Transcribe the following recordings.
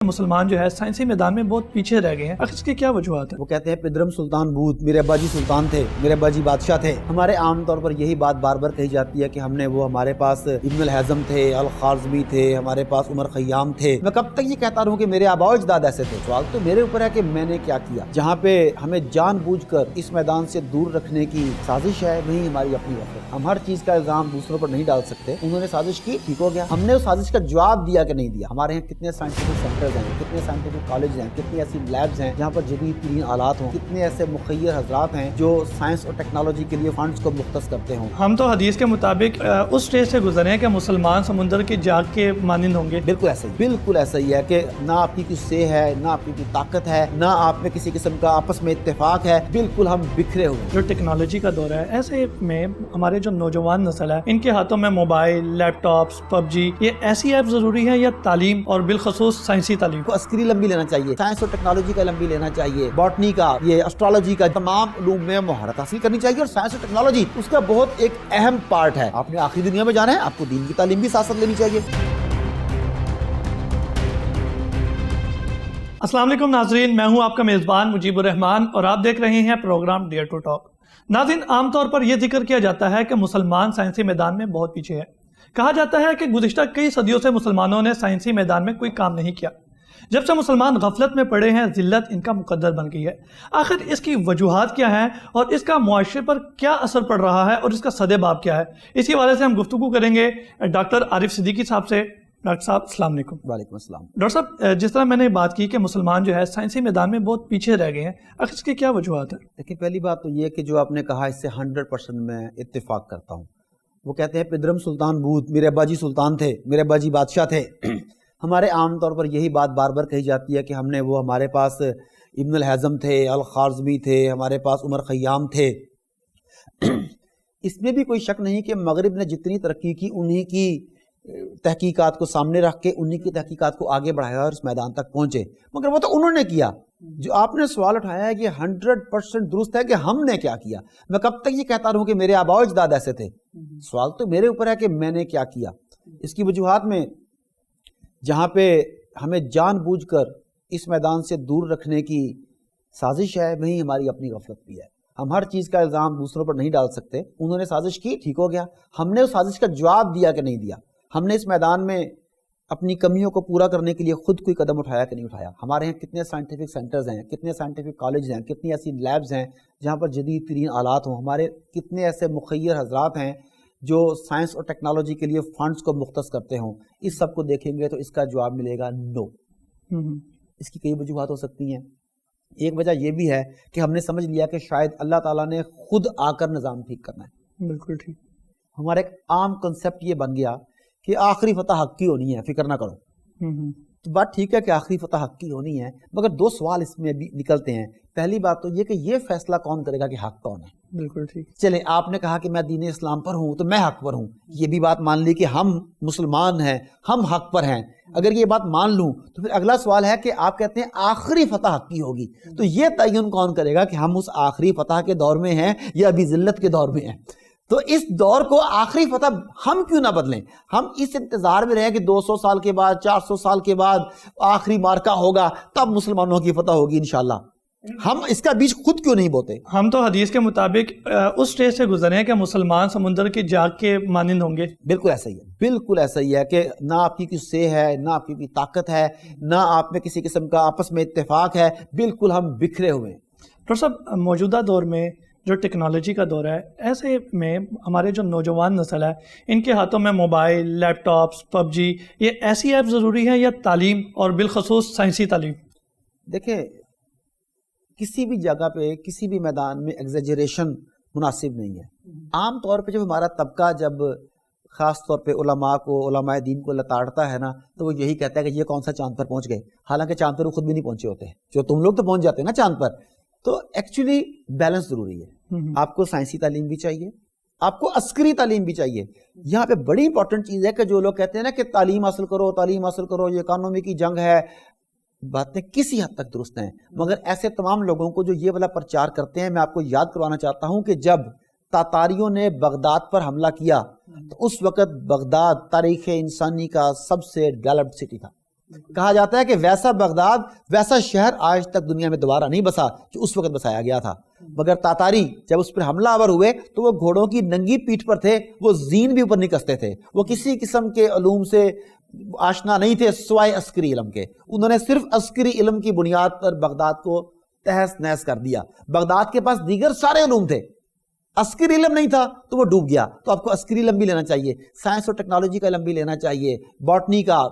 مسلمان جو ہے سائنسی میدان میں بہت پیچھے رہ گئے ہیں، آخر اس کی کیا وجوہات ہیں؟ وہ کہتے ہیں پدرم سلطان بھوت، میرے ابا جی سلطان تھے، میرے ابا جی بادشاہ تھے۔ ہمارے عام طور پر یہی بات بار بار کہی جاتی ہے کہ ہمارے پاس ابن الحزم تھے، الخوارزمی تھے، ہمارے پاس عمر خیام تھے۔ میں کب تک یہ کہتا رہوں کہ میرے آباء و اجداد ایسے تھے؟ سوال تو میرے اوپر ہے کہ میں نے کیا کیا۔ جہاں پہ ہمیں جان بوجھ کر اس میدان سے دور رکھنے کی سازش ہے، وہیں ہماری اپنی غفلت۔ ہم ہر چیز کا الزام دوسروں پر نہیں ڈال سکتے۔ انہوں نے سازش کی، ٹھیک ہو گیا، ہم نے اس سازش کا جواب دیا کہ نہیں دیا۔ ہمارے یہاں کتنے سائنٹیفک سینٹرز ہیں، کتنے سائنٹیفک کالج ہیں، کتنی ایسی لیبز ہیں جہاں پر جدید ترین آلات ہوں، کتنے ایسے مخیر حضرات ہیں جو سائنس اور ٹیکنالوجی کے لیے فنڈز کو مختص کرتے ہوں۔ ہم تو حدیث کے مطابق اس اسٹیج سے گزرے ہیں کہ مسلمان سمندر کی جاگ کے مانند ہوں گے۔ بالکل ایسا ہی، بالکل ایسا ہی ہے کہ نہ آپ کی کوئی سے ہے، نہ آپ کی کوئی طاقت ہے، نہ آپ میں کسی قسم کا آپس میں اتفاق ہے، بالکل ہم بکھرے ہوئے ہیں۔ جو ٹیکنالوجی کا دور ہے، ایسے میں ہمارے جو نوجوان نسل ہے، ان کے ہاتھوں میں موبائل، لیپ ٹاپس، پب جی، یہ ایسی ایپ ضروری ہے یا تعلیم اور بالخصوص سائنسی تعلیم؟ کو عسکری علم بھی لینا چاہیے، سائنس اور ٹیکنالوجی کا علم بھی لینا چاہیے، باٹنی کا، یہ اسٹرالوجی کا، تمام علوم میں مہارت حاصل کرنی چاہیے۔ اور سائنس اور ٹیکنالوجی اس کا بہت ایک اہم پارٹ ہے۔ آپ نے آخری دنیا میں جانا ہے، آپ کو دین کی تعلیم بھی ساتھ ساتھ لینی چاہیے۔ السلام علیکم ناظرین، میں ہوں آپ کا میزبان مجیب الرحمان اور آپ دیکھ رہے ہیں پروگرام ڈیئر ٹو ٹاک۔ ناظرین، عام طور پر یہ ذکر کیا جاتا ہے کہ مسلمان سائنسی میدان میں بہت پیچھے ہے۔ کہا جاتا ہے کہ گزشتہ کئی صدیوں سے مسلمانوں نے سائنسی میدان میں کوئی کام نہیں کیا۔ جب سے مسلمان غفلت میں پڑے ہیں، ذلت ان کا مقدر بن گئی ہے۔ آخر اس کی وجوہات کیا ہیں اور اس کا معاشرے پر کیا اثر پڑ رہا ہے اور اس کا سد باب کیا ہے؟ اسی حوالے سے ہم گفتگو کریں گے ڈاکٹر عارف صدیقی صاحب سے۔ ڈاکٹر صاحب السلام علیکم۔ وعلیکم السلام۔ ڈاکٹر صاحب، جس طرح میں نے بات کی کہ مسلمان جو ہے سائنسی میدان میں بہت پیچھے رہ گئے ہیں، آخر اس کی کیا وجوہات ہیں؟ لیکن پہلی بات تو یہ کہ جو آپ نے کہا اس سے 100% میں اتفاق کرتا ہوں۔ وہ کہتے ہیں پدرم سلطان بھوت، میرے ابا جی سلطان تھے، میرے ابا جی بادشاہ تھے۔ ہمارے عام طور پر یہی بات بار بار کہی جاتی ہے کہ ہمارے پاس ابن الحزم تھے، الخوارزمی تھے، ہمارے پاس عمر خیام تھے۔ اس میں بھی کوئی شک نہیں کہ مغرب نے جتنی ترقی کی، انہی کی تحقیقات کو سامنے رکھ کے انہی کی تحقیقات کو آگے بڑھایا اور اس میدان تک پہنچے، مگر وہ تو انہوں نے کیا۔ جو آپ نے سوال اٹھایا ہے کہ 100% درست ہے کہ ہم نے کیا کیا۔ میں کب تک یہ کہتا رہوں کہ میرے آباء و اجداد ایسے تھے؟ سوال تو میرے اوپر ہے کہ میں نے کیا کیا۔ اس کی وجوہات میں جہاں پہ ہمیں جان بوجھ کر اس میدان سے دور رکھنے کی سازش ہے، وہیں ہماری اپنی غفلت بھی ہے۔ ہم ہر چیز کا الزام دوسروں پر نہیں ڈال سکتے۔ انہوں نے سازش کی، ٹھیک ہو گیا، ہم نے اس سازش کا جواب دیا کہ نہیں دیا۔ ہم نے اس میدان میں اپنی کمیوں کو پورا کرنے کے لیے خود کوئی قدم اٹھایا کہ نہیں اٹھایا۔ ہمارے یہاں کتنے سائنٹیفک سینٹرز ہیں، کتنے سائنٹیفک کالج ہیں، کتنی ایسی لیبز ہیں جہاں پر جدید ترین آلات ہوں۔ ہمارے کتنے ایسے مخیر حضرات ہیں جو سائنس اور ٹیکنالوجی کے لیے فنڈز کو مختص کرتے ہوں۔ اس سب کو دیکھیں گے تو اس کا جواب ملے گا نو۔ اس کی کئی وجوہات ہو سکتی ہیں۔ ایک وجہ یہ بھی ہے کہ ہم نے سمجھ لیا کہ شاید اللہ تعالیٰ نے خود آ کر نظام ٹھیک کرنا ہے۔ بالکل ٹھیک۔ ہمارا ایک عام کنسیپٹ یہ بن گیا کہ آخری فتح حق کی ہونی ہے، فکر نہ کرو۔ تو بات ٹھیک ہے کہ آخری فتح حق کی ہونی ہے، مگر دو سوال اس میں بھی نکلتے ہیں۔ پہلی بات تو یہ کہ یہ فیصلہ کون کرے گا کہ حق کون ہے؟ بالکل ٹھیک۔ چلیں، آپ نے کہا کہ میں دین اسلام پر ہوں تو میں حق پر ہوں، یہ بھی بات مان لی کہ ہم مسلمان ہیں، ہم حق پر ہیں۔ اگر یہ بات مان لوں تو پھر اگلا سوال ہے کہ آپ کہتے ہیں آخری فتح حق کی ہوگی، تو یہ تعین کون کرے گا کہ ہم اس آخری فتح کے دور میں ہیں یا ابھی ذلت کے دور میں ہیں؟ تو اس دور کو آخری فتح ہم کیوں نہ بدلیں؟ ہم اس انتظار میں رہیں کہ 200 سال کے بعد، 400 سال کے بعد آخری مارکہ ہوگا، تب مسلمانوں کی فتح ہوگی انشاءاللہ۔ ہم اس کا بیج خود کیوں نہیں بوتے؟ ہم تو حدیث کے مطابق اس اسٹیج سے گزرے ہیں کہ مسلمان سمندر کی جاگ کے مانند ہوں گے۔ بالکل ایسا ہی ہے، بالکل ایسا ہی ہے کہ نہ آپ کی کوئی سے ہے، نہ آپ کی کوئی طاقت ہے، نہ آپ میں کسی قسم کا آپس میں اتفاق ہے، بالکل ہم بکھرے ہوئے ہیں۔ ڈاکٹر صاحب، موجودہ دور میں جو ٹیکنالوجی کا دور ہے، ایسے میں ہمارے جو نوجوان نسل ہے، ان کے ہاتھوں میں موبائل، لیپ ٹاپس، پب جی، یہ ایسی ایپ ضروری ہیں یا تعلیم اور بالخصوص سائنسی تعلیم؟ دیکھیں، کسی بھی جگہ پہ، کسی بھی میدان میں ایگزیجریشن مناسب نہیں ہے۔ عام طور پہ جب ہمارا طبقہ جب خاص طور پہ علماء کو، علماء دین کو لتاڑتا ہے نا، تو وہ یہی کہتا ہے کہ یہ کون سا چاند پر پہنچ گئے، حالانکہ چاند پر وہ خود بھی نہیں پہنچے ہوتے، جو تم لوگ تو پہنچ جاتے ہیں نا چاند پر۔ تو ایکچولی بیلنس ضروری ہے۔ آپ کو سائنسی تعلیم بھی چاہیے، آپ کو عسکری تعلیم بھی چاہیے۔ یہاں پہ بڑی امپورٹنٹ چیز ہے کہ جو لوگ کہتے ہیں نا کہ تعلیم حاصل کرو، تعلیم حاصل کرو، یہ اکانومی کی جنگ ہے، باتیں کسی حد تک درست ہیں، مگر ایسے تمام لوگوں کو جو یہ والا پرچار کرتے ہیں، میں آپ کو یاد کروانا چاہتا ہوں کہ جب تاتاریوں نے بغداد پر حملہ کیا تو اس وقت بغداد تاریخ انسانی کا سب سے ڈیولپڈ سٹی تھا۔ کہا جاتا ہے کہ ویسا بغداد، ویسا شہر آج تک دنیا میں دوبارہ نہیں بسا جو اس وقت بسایا گیا تھا. مگر تاتاری جب اس پر حملہ آور ہوئے تو وہ گھوڑوں کی ننگی پیٹھ پر تھے، وہ زین بھی اوپر نہیں کستے تھے، وہ کسی قسم کے علوم سے آشنا نہیں تھے سوائے عسکری علم کے. انہوں نے صرف عسکری علم کی بنیاد پر بغداد کو تہس نہس کر دیا. بغداد کے پاس دیگر سارے علوم تھے، عسکری علم نہیں تھا تو وہ ڈوب گیا. تو آپ کو عسکری علم بھی لینا چاہیے، سائنس اور ٹیکنالوجی کا علم بھی لینا چاہیے، باٹنی کا،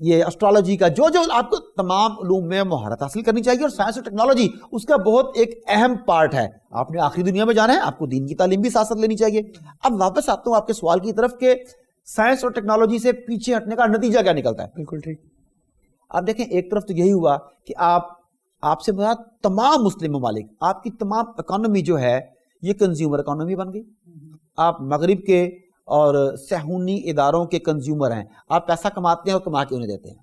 یہ اسٹرالوجی کا، جو آپ کو تمام علوم میں مہارت حاصل کرنی چاہیے. اور سائنس اور ٹیکنالوجی اس کا بہت ایک اہم پارٹ ہے. آپ نے آخری دنیا میں جانا ہے، آپ کو دین کی تعلیم بھی ساتھ ساتھ لینی چاہیے. اب واپس آتا ہوں آپ کے سوال کی طرف کہ سائنس اور ٹیکنالوجی سے پیچھے ہٹنے کا نتیجہ کیا نکلتا ہے. بالکل ٹھیک. آپ دیکھیں ایک طرف تو یہی ہوا کہ آپ سے مراد تمام مسلم ممالک، آپ کی تمام اکانومی جو ہے یہ کنزیومر اکانومی بن گئی. آپ مغرب کے اور صہیونی اداروں کے کنزیومر ہیں. آپ پیسہ کماتے ہیں اور کما کے انہیں دیتے ہیں.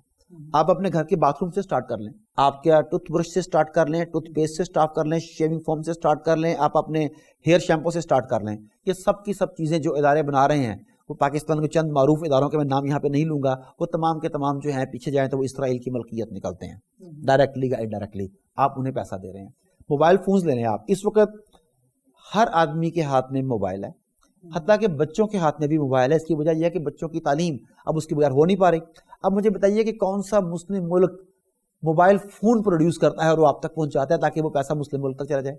آپ اپنے گھر کے باتھ روم سے سٹارٹ کر لیں، آپ کیا ٹوتھ برش سے سٹارٹ کر لیں، ٹوتھ پیسٹ سے سٹارٹ کر لیں، شیونگ فوم سے سٹارٹ کر لیں، آپ اپنے ہیئر شیمپو سے سٹارٹ کر لیں. یہ سب کی سب چیزیں جو ادارے بنا رہے ہیں وہ پاکستان کے چند معروف اداروں کے میں نام یہاں پہ نہیں لوں گا، وہ تمام کے تمام جو ہیں پیچھے جائیں تو وہ اسرائیل کی ملکیت نکلتے ہیں، ڈائریکٹلی یا انڈائریکٹلی آپ انہیں پیسہ دے رہے ہیں. موبائل فونز لے رہے ہیں آپ. اس وقت ہر آدمی کے ہاتھ میں موبائل ہے، حتیٰ کہ بچوں کے ہاتھ میں بھی موبائل ہے. اس کی وجہ یہ ہے کہ بچوں کی تعلیم اب اس کے بغیر ہو نہیں پا رہی. اب مجھے بتائیے کہ کون سا مسلم ملک موبائل فون پروڈیوس کرتا ہے اور وہ آپ تک پہنچاتا ہے تاکہ وہ پیسہ مسلم ملک تک چلا جائے؟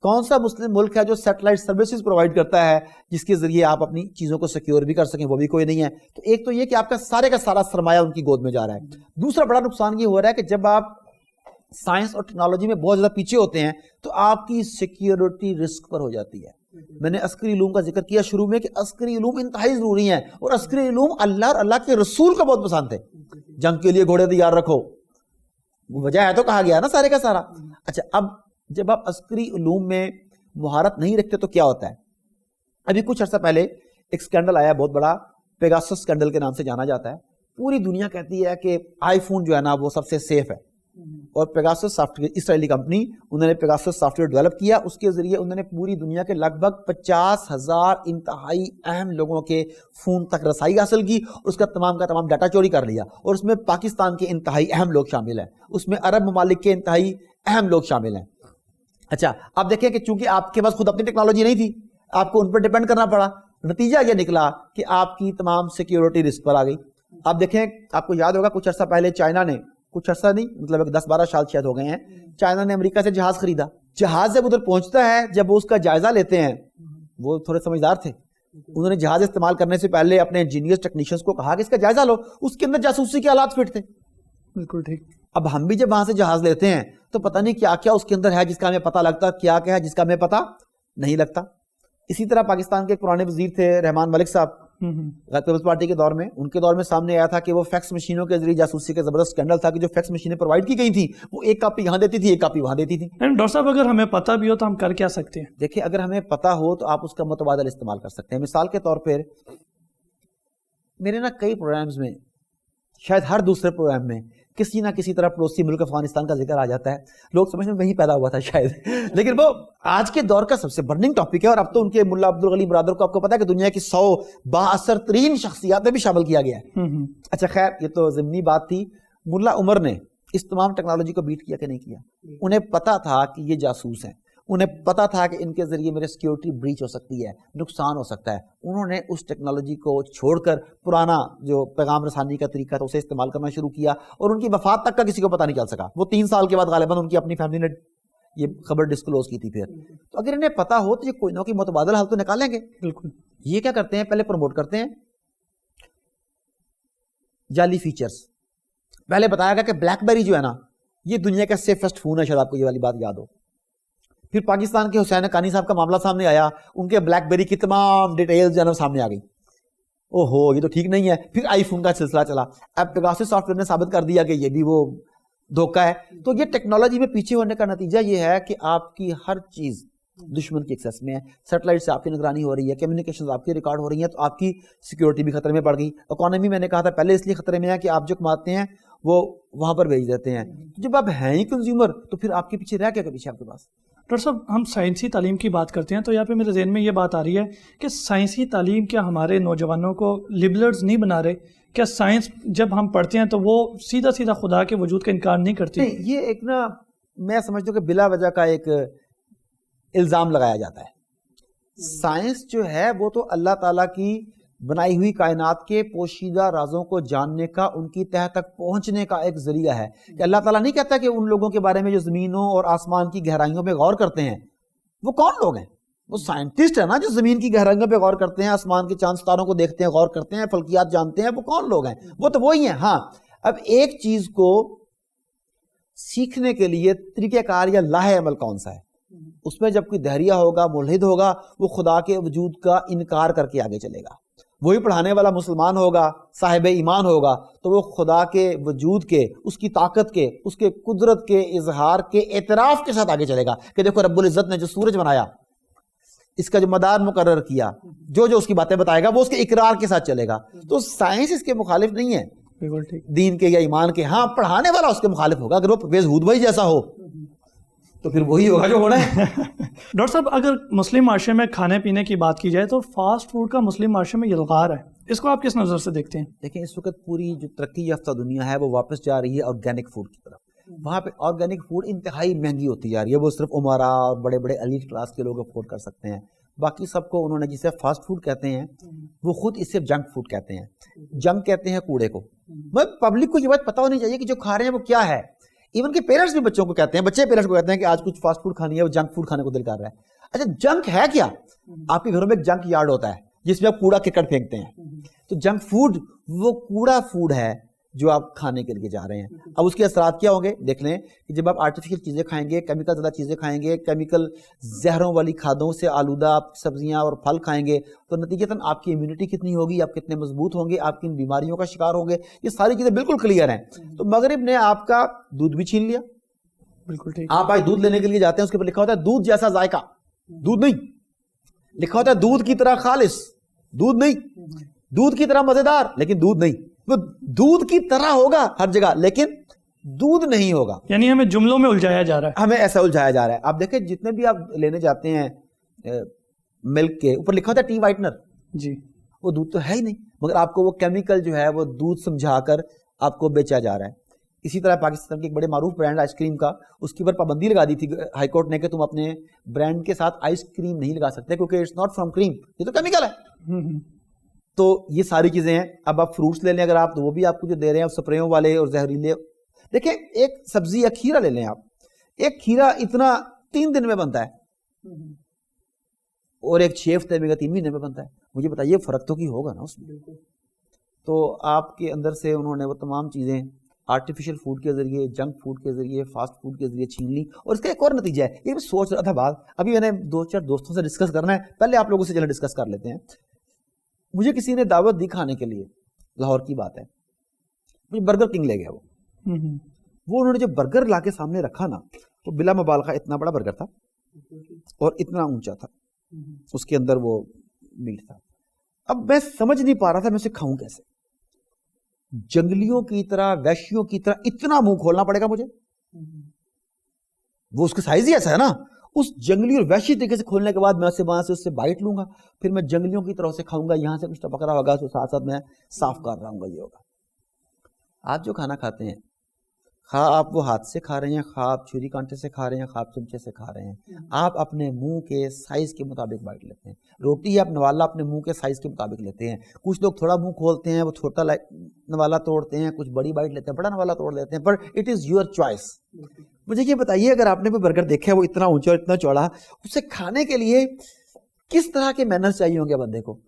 کون سا مسلم ملک ہے جو سیٹلائٹ سروسز پرووائڈ کرتا ہے جس کے ذریعے آپ اپنی چیزوں کو سیکیور بھی کر سکیں؟ وہ بھی کوئی نہیں ہے. تو ایک تو یہ کہ آپ کا سارا سرمایہ ان کی گود میں جا رہا ہے. دوسرا بڑا نقصان یہ ہو رہا ہے کہ جب آپ سائنس اور ٹیکنالوجی میں بہت زیادہ پیچھے ہوتے ہیں تو آپ کی سیکیورٹی رسک پر ہو جاتی ہے. میں نے عسکری علوم کا ذکر کیا شروع میں کہ عسکری علوم انتہائی ضروری ہیں، اور عسکری علوم اللہ اور اللہ کے رسول کو بہت پسند تھے. جنگ کے لیے گھوڑے تیار رکھو، وجہ ہے تو کہا گیا نا سارے کا سارا. اچھا اب جب آپ عسکری علوم میں مہارت نہیں رکھتے تو کیا ہوتا ہے؟ ابھی کچھ عرصہ پہلے ایک سکینڈل آیا بہت بڑا، پیگاسس سکینڈل کے نام سے جانا جاتا ہے. پوری دنیا کہتی ہے کہ آئی فون جو ہے نا وہ سب سے سیف ہے، اور Pegasus soft where, Israeli company, انہوں نے پیگاسس سافٹ ویئر ڈیولپ کیا. اس کے ذریعے انہوں نے پوری دنیا کے لگ بھگ 50,000 انتہائی اہم لوگوں کے فون تک رسائی حاصل کی، اور اس کا تمام ڈاٹا چوری کر لیا. اور اس میں پاکستان کے انتہائی اہم لوگ شامل ہیں، اس میں عرب ممالک کے انتہائی اہم لوگ شامل ہیں. اچھا آپ دیکھیں کہ چونکہ آپ کے پاس خود اپنی ٹیکنالوجی نہیں تھی، آپ کو ان پر ڈیپینڈ کرنا پڑا. نتیجہ یہ نکلا کہ آپ کی تمام سیکیورٹی رسک پر آ گئی. آپ دیکھیں، آپ کو یاد ہوگا کچھ عرصہ پہلے چائنا نے، کچھ عرصہ نہیں مطلب 10-12 سال شاید ہو گئے ہیں، چائنا نے امریکہ سے جہاز خریدا. جہاز جب ادھر پہنچتا ہے، جب وہ اس کا جائزہ لیتے ہیں، وہ تھوڑے سمجھدار تھے، انہوں نے جہاز استعمال کرنے سے پہلے اپنے انجینئرز ٹیکنیشینز کو کہا کہ اس کا جائزہ لو. اس کے اندر جاسوسی کے آلات فٹ تھے. بالکل ٹھیک. اب ہم بھی جب وہاں سے جہاز لیتے ہیں تو پتہ نہیں کیا کیا اس کے اندر ہے جس کا ہمیں پتہ لگتا، کیا کیا ہے جس کا ہمیں پتہ نہیں لگتا. اسی طرح پاکستان کے ایک پرانے وزیر تھے رحمان ملک صاحب، پیپلز پارٹی کے دور میں، ان کے دور میں سامنے آیا تھا کہ وہ فیکس مشینوں کے ذریعے جاسوسی کا زبردست اسکینڈل تھا کہ جو فیکس مشینیں پرووائڈ کی گئی تھیں وہ ایک کاپی یہاں دیتی تھی، ایک کاپی وہاں دیتی تھی. ڈاکٹر صاحب اگر ہمیں پتہ بھی ہو تو ہم کر کیا سکتے ہیں؟ دیکھیں اگر ہمیں پتہ ہو تو آپ اس کا متبادل استعمال کر سکتے ہیں. مثال کے طور پر میرے نا کئی پروگرامز میں، شاید ہر دوسرے پروگرام میں کسی نہ کسی طرح پڑوسی ملک افغانستان کا ذکر آ جاتا ہے. لوگ سمجھتے ہیں وہی پیدا ہوا تھا شاید، لیکن وہ آج کے دور کا سب سے برننگ ٹاپک ہے. اور اب تو ان کے ملا عبدالغنی برادر کو آپ کو پتا ہے کہ دنیا کی 100 بااثر ترین شخصیات میں بھی شامل کیا گیا ہے. اچھا خیر یہ تو ضمنی بات تھی. ملا عمر نے اس تمام ٹیکنالوجی کو بیٹ کیا کہ نہیں کیا؟ انہیں پتا تھا کہ یہ جاسوس ہیں، انہیں پتا تھا کہ ان کے ذریعے میرے سیکیورٹی بریچ ہو سکتی ہے، نقصان ہو سکتا ہے. انہوں نے اس ٹیکنالوجی کو چھوڑ کر پرانا جو پیغام رسانی کا طریقہ تھا اسے استعمال کرنا شروع کیا، اور ان کی وفات تک کا کسی کو پتہ نہیں چل سکا. وہ 3 سال کے بعد غالباً ان کی اپنی فیملی نے یہ خبر ڈسکلوز کی تھی. پھر تو اگر انہیں پتا ہو تو یہ کوئی نہ کوئی متبادل حل تو نکالیں گے. بالکل. یہ کیا کرتے ہیں، پہلے پروموٹ کرتے ہیں جعلی فیچرز. پہلے بتایا گیا کہ بلیک بیری جو ہے نا یہ دنیا کا سیفسٹ فون ہے، شاید آپ کو یہ والی بات یاد ہو. پھر پاکستان کے حسین حقانی صاحب کا معاملہ سامنے آیا، ان کے بلیک بیری کی تمام ڈیٹیلز جو ہے سامنے آ گئی. او ہو یہ تو ٹھیک نہیں ہے. پھر آئی فون کا سلسلہ چلا. اب پیگاسس سافٹ ویئر نے ثابت کر دیا کہ یہ بھی وہ دھوکہ ہے. تو یہ ٹیکنالوجی میں پیچھے ہونے کا نتیجہ یہ ہے کہ آپ کی ہر چیز دشمن کی ایکسیس میں ہے. سیٹلائٹ سے آپ کی نگرانی ہو رہی ہے، کمیونیکیشنز آپ کی ریکارڈ ہو رہی ہیں، تو آپ کی سیکیورٹی بھی خطرے میں پڑ گئی. اکانومی میں نے کہا تھا پہلے اس لیے خطرے میں ہے کہ آپ جو کماتے ہیں وہ وہاں پر بھیج دیتے ہیں. جب آپ ہیں ہی کنزیومر تو پھر آپ کے پیچھے رہ کے پیچھے آپ کے پاس. ڈاکٹر صاحب ہم سائنسی تعلیم کی بات کرتے ہیں تو یہاں پہ میرے ذہن میں یہ بات آ رہی ہے کہ سائنسی تعلیم کیا ہمارے نوجوانوں کو لبرلز نہیں بنا رہے؟ کیا سائنس جب ہم پڑھتے ہیں تو وہ سیدھا سیدھا خدا کے وجود کا انکار نہیں کرتی؟ نہیں، یہ ایک نا میں سمجھتا ہوں کہ بلا وجہ کا ایک الزام لگایا جاتا ہے. سائنس جو ہے وہ تو اللہ تعالیٰ کی بنائی ہوئی کائنات کے پوشیدہ رازوں کو جاننے کا، ان کی تہہ تک پہنچنے کا ایک ذریعہ ہے. کہ اللہ تعالیٰ نہیں کہتا کہ ان لوگوں کے بارے میں جو زمینوں اور آسمان کی گہرائیوں پہ غور کرتے ہیں وہ کون لوگ ہیں؟ وہ سائنٹسٹ ہے نا جو زمین کی گہرائیوں پہ غور کرتے ہیں، آسمان کے چاند ستاروں کو دیکھتے ہیں، غور کرتے ہیں، فلکیات جانتے ہیں. وہ کون لوگ ہیں؟ وہ تو وہی ہیں. ہاں، اب ایک چیز کو سیکھنے کے لیے طریقہ کار یا لاہ عمل کون سا ہے؟ اس میں جب کوئی دہریہ ہوگا، ملحد ہوگا، وہ خدا کے وجود کا انکار کر کے آگے چلے گا. وہی پڑھانے والا مسلمان ہوگا، صاحب ایمان ہوگا، تو وہ خدا کے وجود کے، اس کی طاقت کے، اس کے قدرت کے اظہار کے اعتراف کے ساتھ آگے چلے گا کہ دیکھو رب العزت نے جو سورج بنایا، اس کا جو مدار مقرر کیا، جو اس کی باتیں بتائے گا وہ اس کے اقرار کے ساتھ چلے گا. تو سائنس اس کے مخالف نہیں ہے دین کے یا ایمان کے. ہاں، پڑھانے والا اس کے مخالف ہوگا. اگر وہ پرویز ہود بھائی جیسا ہو تو پھر وہی ہوگا جو ہونا ہے. ڈاکٹر صاحب اگر مسلم معاشرے میں کھانے پینے کی بات کی جائے تو فاسٹ فوڈ کا مسلم معاشرے میں یلغار ہے، اس کو آپ کس نظر سے دیکھتے ہیں؟ دیکھیں، اس وقت پوری جو ترقی یافتہ دنیا ہے وہ واپس جا رہی ہے آرگینک فوڈ کی طرف. وہاں پہ آرگینک فوڈ انتہائی مہنگی ہوتی جا رہی ہے. وہ صرف عمرا اور بڑے بڑے ایلیٹ کلاس کے لوگ افورڈ کر سکتے ہیں. باقی سب کو انہوں نے جسے فاسٹ فوڈ کہتے ہیں وہ خود اسے جنک فوڈ کہتے ہیں. جنک کہتے ہیں کوڑے کو. پبلک کو یہ بات پتہ ہونی چاہیے کہ جو کھا رہے ہیں وہ کیا ہے. ایون کہ پیرنٹس بھی بچوں کو کہتے ہیں، بچے پیرنٹس کو کہتے ہیں کہ آج کچھ فاسٹ فوڈ کھانی ہے، وہ جنک فوڈ کھانے کو دل کر رہا ہے. اچھا، جنک ہے کیا؟ آپ کے گھروں میں ایک جنک یارڈ ہوتا ہے جس میں آپ کوڑا کرکٹ پھینکتے ہیں. تو جنک فوڈ وہ کوڑا فوڈ ہے جو آپ کھانے کے لیے جا رہے ہیں. اب اس کے اثرات کیا ہوں گے؟ دیکھ لیں کہ جب آپ آرٹیفیشل چیزیں کھائیں گے، کیمیکل زیادہ چیزیں کھائیں گے، کیمیکل زہروں والی کھادوں سے آلودہ آپ سبزیاں اور پھل کھائیں گے، تو نتیجتاً آپ کی امیونٹی کتنی ہوگی، آپ کتنے مضبوط ہوں گے، آپ کن بیماریوں کا شکار ہوں گے. یہ ساری چیزیں بالکل کلیئر ہیں. تو مغرب نے آپ کا دودھ بھی چھین لیا. بالکل ٹھیک. آپ آج دودھ لینے کے لیے جاتے ہیں، اس کے اوپر لکھا ہوتا ہے دودھ جیسا ذائقہ. دودھ نہیں لکھا ہوتا ہے، دودھ کی طرح خالص، دودھ نہیں. دودھ کی طرح مزیدار، لیکن دودھ نہیں. وہ دودھ کی طرح ہوگا ہر جگہ لیکن دودھ نہیں ہوگا. یعنی ہمیں جملوں میں الجھایا جا رہا ہے، ہمیں ایسا الجھایا جا رہا ہے. آپ دیکھیں جتنے بھی آپ لینے جاتے ہیں ملک کے اوپر لکھا ہوتا ہے ٹی وائٹنر. جی، وہ دودھ تو ہے ہی نہیں، مگر آپ کو وہ کیمیکل جو ہے وہ دودھ سمجھا کر آپ کو بیچا جا رہا ہے. اسی طرح پاکستان کے ایک بڑے معروف برانڈ آئس کریم کا، اس کے اوپر پابندی لگا دی تھی ہائی کورٹ نے کہ تم اپنے برانڈ کے ساتھ آئس کریم نہیں لگا سکتے کیونکہ اٹس ناٹ فرام کریم، یہ تو کیمیکل ہے. تو یہ ساری چیزیں ہیں. اب آپ فروٹس لے لیں اگر آپ، تو وہ بھی آپ کو جو دے رہے ہیں سپریوں والے اور زہریلے. دیکھیں ایک سبزی یا کھیرا لے لیں آپ، ایک کھیرا اتنا 3 دن میں بنتا ہے اور ایک 6 ہفتے میں 3 مہینے میں بنتا ہے. مجھے بتائیے فرق تو کی ہوگا نا اس میں. تو آپ کے اندر سے انہوں نے وہ تمام چیزیں آرٹیفیشل فوڈ کے ذریعے، جنک فوڈ کے ذریعے، فاسٹ فوڈ کے ذریعے چھین لی. اور اس کا ایک اور نتیجہ ہے، یہ میں سوچ رہا تھا بات، ابھی میں نے 2-4 دوستوں سے ڈسکس کرنا ہے، پہلے آپ لوگوں سے چلیں ڈسکس کر لیتے ہیں. مجھے کسی نے دعوت دی کھانے کے لیے، لاہور کی بات ہے، مجھے برگر کنگ لے گیا. وہ انہوں نے جو برگر لا کے سامنے رکھا نا، وہ بلا مبالغہ اتنا بڑا برگر تھا اور اتنا اونچا تھا، اس کے اندر وہ میٹ تھا. اب میں سمجھ نہیں پا رہا تھا میں اسے کھاؤں کیسے. جنگلیوں کی طرح، وحشیوں کی طرح اتنا منہ کھولنا پڑے گا مجھے. وہ اس کا سائز ہی ایسا ہے نا، اس جنگلی اور وحشی طریقے سے کھولنے کے بعد میں اسے وہاں سے اس سے بائٹ لوں گا، پھر میں جنگلیوں کی طرح سے کھاؤں گا. یہاں سے کچھ ٹپک رہا ہوگا تو ساتھ ساتھ میں صاف کر رہا ہوں گا. یہ ہوگا. آپ جو کھانا کھاتے ہیں، خواہ آپ وہ ہاتھ سے کھا رہے ہیں، خواہ آپ چھری کانٹے سے کھا رہے ہیں، خواہ آپ چمچے سے کھا رہے ہیں، آپ اپنے منہ کے سائز کے مطابق بائٹ لیتے ہیں. روٹی آپ نوالا اپنے منہ کے سائز کے مطابق لیتے ہیں. کچھ لوگ تھوڑا منہ کھولتے ہیں، وہ چھوٹا نوالا توڑتے ہیں، کچھ بڑی بائٹ لیتے ہیں، بڑا نوالا توڑ لیتے ہیں. پر اٹ از یور چوائس. مجھے یہ بتائیے اگر آپ نے کوئی برگر دیکھا ہے وہ اتنا اونچا اور اتنا چوڑا، اسے کھانے کے لیے کس طرح کے مینرز چاہیے ہوں گے بندے کو؟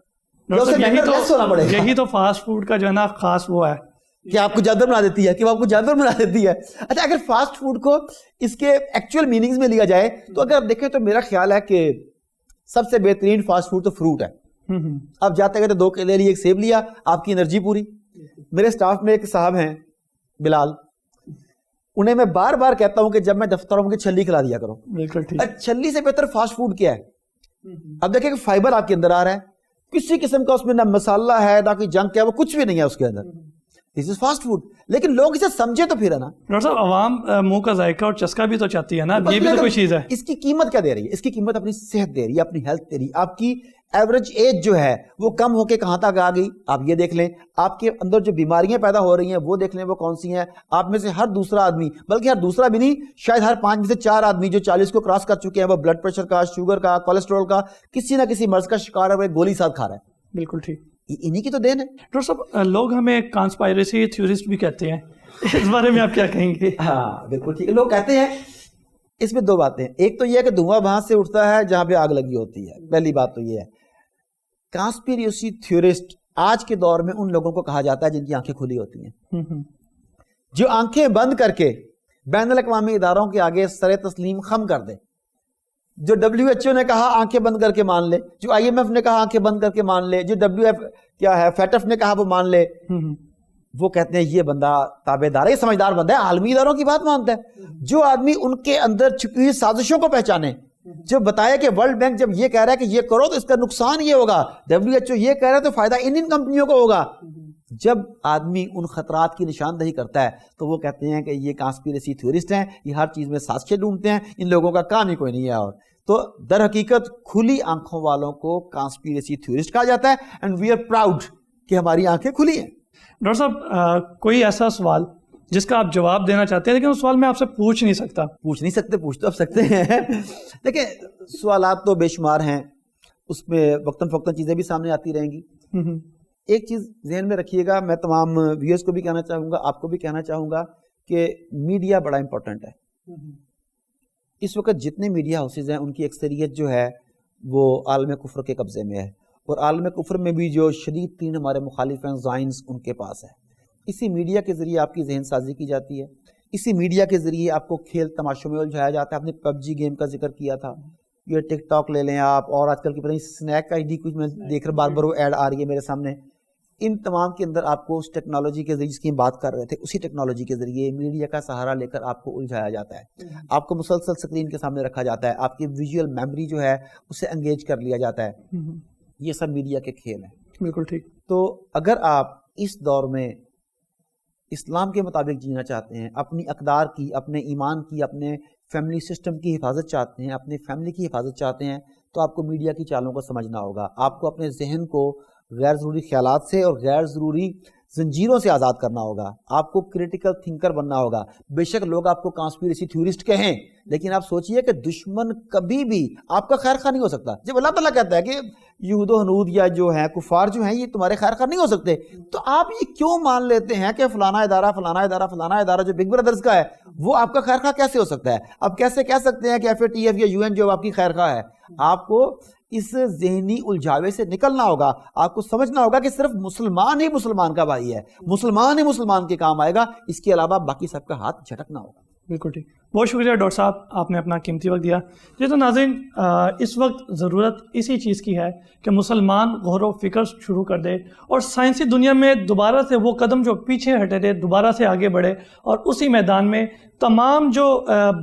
یہی تو فاسٹ فوڈ کا جو ہے نا خاص وہ ہے کہ آپ کو جانور بنا دیتی ہے، کہ وہ آپ کو جانور بنا دیتی ہے. اچھا، اگر فاسٹ فوڈ کو اس کے ایکچوئل میننگز میں لیا جائے تو اگر آپ دیکھیں تو میرا خیال ہے کہ سب سے بہترین فاسٹ فوڈ تو فروٹ ہے. آپ جاتے گئے تو 2 کیلے لیے، 1 سیب لیا، آپ کی انرجی پوری. میرے سٹاف میں ایک صاحب ہیں بلال، انہیں میں بار بار کہتا ہوں کہ جب میں دفتر ہوں کہ چھلی کھلا دیا کرو. بالکل ٹھیک. چھلی سے بہتر فاسٹ فوڈ کیا ہے؟ اب دیکھیں کہ فائبر آپ کے اندر آ رہا ہے، کسی قسم کا اس میں نہ مسالہ ہے نہ کوئی جنک ہے، وہ کچھ بھی نہیں ہے اس کے اندر. دس از فاسٹ فوڈ. لیکن لوگ اسے سمجھے تو پھر ہے نا. ڈاکٹر صاحب عوام منہ کا ذائقہ اور چسکا بھی تو چاہتی ہے نا, یہ بھی تو کوئی چیز ہے. اس کی قیمت کیا دے رہی ہے؟ اس کی قیمت اپنی صحت دے رہی ہے, اپنی ہیلتھ دے رہی ہے. آپ کی ایوریج ایج جو ہے وہ کم ہو کے کہاں تک آ گئی آپ یہ دیکھ لیں. آپ کے اندر جو بیماریاں پیدا ہو رہی ہیں وہ دیکھ لیں وہ کون سی ہیں. آپ میں سے ہر دوسرا آدمی, بلکہ ہر دوسرا بھی نہیں, شاید ہر 5 میں سے 4 آدمی جو 40 کو کراس کر چکے ہیں وہ بلڈ پریشر کا, شوگر کا, کولیسٹرول کا, کسی نہ کسی مرض کا شکار ہے, وہ گولی ساتھ کھا رہا ہے. بالکل ٹھیک, انہی کی تو دین ہے. ڈاکٹر صاحب لوگ ہمیں کانسپائریسی تھیورسٹ بھی کہتے ہیں, اس بارے میں آپ کیا کہیں گے؟ ہاں بالکل ٹھیک ہے, لوگ کہتے ہیں. اس میں 2 باتیں, ایک تو یہ ہے کہ دھواں وہاں سے اٹھتا ہے جہاں پہ آگ لگی ہوتی ہے. پہلی بات تو یہ ہے. کانسپیریسی تھیورسٹ آج کے دور میں ان لوگوں کو کہا جاتا ہے جن کی آنکھیں کھلی ہوتی ہیں, جو آنکھیں بند کر کے بین الاقوامی اداروں کے آگے سر تسلیم خم کر دے. جو WHO نے کہا آنکھیں بند کر کے مان لے, جو IMF نے کہا آنکھیں بند کر کے مان لے, جو FATF نے کہا وہ مان لے. وہ کہتے ہیں یہ بندہ تابع دار ہے, یہ سمجھدار بندہ ہے, عالمی اداروں کی بات مانتا ہے. جو آدمی ان کے اندر چھپی ہوئی سازشوں کو پہچانے, جو بتایا کہ ورلڈ بینک جب یہ کہہ رہا ہے کہ یہ کرو تو اس کا نقصان یہ ہوگا, WHO یہ کہہ رہا ہے تو فائدہ ان کمپنیوں کو ہوگا, جب آدمی ان خطرات کی نشاندہی کرتا ہے تو وہ کہتے ہیں کہ یہ کانسپیریسی تھیورسٹ ہیں, یہ ہر چیز میں سازشیں ڈھونڈتے ہیں, ان لوگوں کا کام ہی کوئی نہیں ہے. اور تو در حقیقت کھلی آنکھوں والوں کو کانسپیریسی تھیورسٹ کہا جاتا ہے, اینڈ وی آر پراؤڈ کہ ہماری آنکھیں کھلی ہیں. ڈاکٹر صاحب کوئی ایسا سوال جس کا آپ جواب دینا چاہتے ہیں لیکن اس سوال میں آپ سے پوچھ نہیں سکتا؟ پوچھ نہیں سکتے, پوچھ تو آپ سکتے ہیں. دیکھیں سوالات تو بے شمار ہیں, اس میں وقتاً فوقتاً چیزیں بھی سامنے آتی رہیں گی. ایک چیز ذہن میں رکھیے گا, میں تمام ویورز کو بھی کہنا چاہوں گا, آپ کو بھی کہنا چاہوں گا کہ میڈیا بڑا امپورٹنٹ ہے. اس وقت جتنے میڈیا ہاؤسز ہیں ان کی اکثریت جو ہے وہ عالم کفر کے قبضے میں ہے, اور عالم کفر میں بھی جو شدید ترین ہمارے مخالف ہیں زائنز ان کے پاس ہے. اسی میڈیا کے ذریعے آپ کی ذہن سازی کی جاتی ہے, اسی میڈیا کے ذریعے آپ کو کھیل تماشوں میں الجھایا جاتا ہے. آپ نے PUBG گیم کا ذکر کیا تھا, یہ ٹک ٹاک لے لیں آپ, اور آج کل کی پتہ نہیں سنیک ID کچھ میں دیکھ رہا, بار بار وہ ایڈ آ رہی ہے میرے سامنے. ان تمام کے اندر آپ کو اس ٹیکنالوجی کے ذریعے جس کی ہم بات کر رہے تھے, اسی ٹیکنالوجی کے ذریعے میڈیا کا سہارا لے کر آپ کو الجھایا جاتا ہے, آپ کو مسلسل سکرین کے سامنے رکھا جاتا ہے, آپ کی ویژول میموری جو ہے اسے انگیج کر لیا جاتا ہے. یہ سب میڈیا کے کھیل ہیں. بالکل ٹھیک. تو اگر آپ اس دور میں اسلام کے مطابق جینا چاہتے ہیں, اپنی اقدار کی, اپنے ایمان کی, اپنے فیملی سسٹم کی حفاظت چاہتے ہیں, اپنے فیملی کی حفاظت چاہتے ہیں, تو آپ کو میڈیا کی چالوں کو سمجھنا ہوگا. آپ کو اپنے ذہن کو غیر ضروری خیالات سے اور غیر ضروری زنجیروں سے آزاد کرنا ہوگا. آپ کو کریٹیکل تھنکر بننا ہوگا. بے شک لوگ آپ کو کانسپیریسی تھیورسٹ کہیں, لیکن آپ سوچئے کہ دشمن کبھی بھی آپ کا خیر خواہ نہیں ہو سکتا. جب اللہ تعالیٰ کہتا ہے کہ یہود و ہنود یا جو ہیں کفار جو ہیں یہ تمہارے خیر خواہ نہیں ہو سکتے, تو آپ یہ کیوں مان لیتے ہیں کہ فلانا ادارہ جو بگ بردرز کا ہے وہ آپ کا خیر خواہ کیسے ہو سکتا ہے؟ آپ کیسے کہہ سکتے ہیں کہ FATF یا UN جو آپ کی خیر خواہ ہے؟ آپ کو اس ذہنی الجھاوے سے نکلنا ہوگا. آپ کو سمجھنا ہوگا کہ صرف مسلمان ہی مسلمان کا بھائی ہے, مسلمان ہی مسلمان کے کام آئے گا, اس کے علاوہ باقی سب کا ہاتھ جھٹکنا ہوگا. بالکل ٹھیک. بہت شکریہ ڈاکٹر صاحب, آپ نے اپنا قیمتی وقت دیا. جی تو ناظرین, اس وقت ضرورت اسی چیز کی ہے کہ مسلمان غور و فکر شروع کر دے اور سائنسی دنیا میں دوبارہ سے وہ قدم جو پیچھے ہٹے تھے دوبارہ سے آگے بڑھے, اور اسی میدان میں تمام جو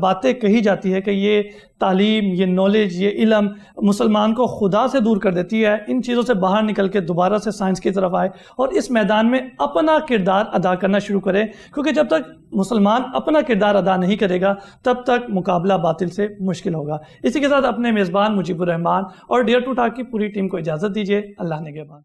باتیں کہی جاتی ہے کہ یہ تعلیم, یہ نالج, یہ علم مسلمان کو خدا سے دور کر دیتی ہے, ان چیزوں سے باہر نکل کے دوبارہ سے سائنس کی طرف آئے اور اس میدان میں اپنا کردار ادا کرنا شروع کرے. کیونکہ جب تک مسلمان اپنا کردار ادا نہیں کرے گا تب تک مقابلہ باطل سے مشکل ہوگا. اسی کے ساتھ اپنے میزبان مجیب الرحمان اور ڈیئر ٹو ٹاک کی پوری ٹیم کو اجازت دیجیے. اللہ نگہبان.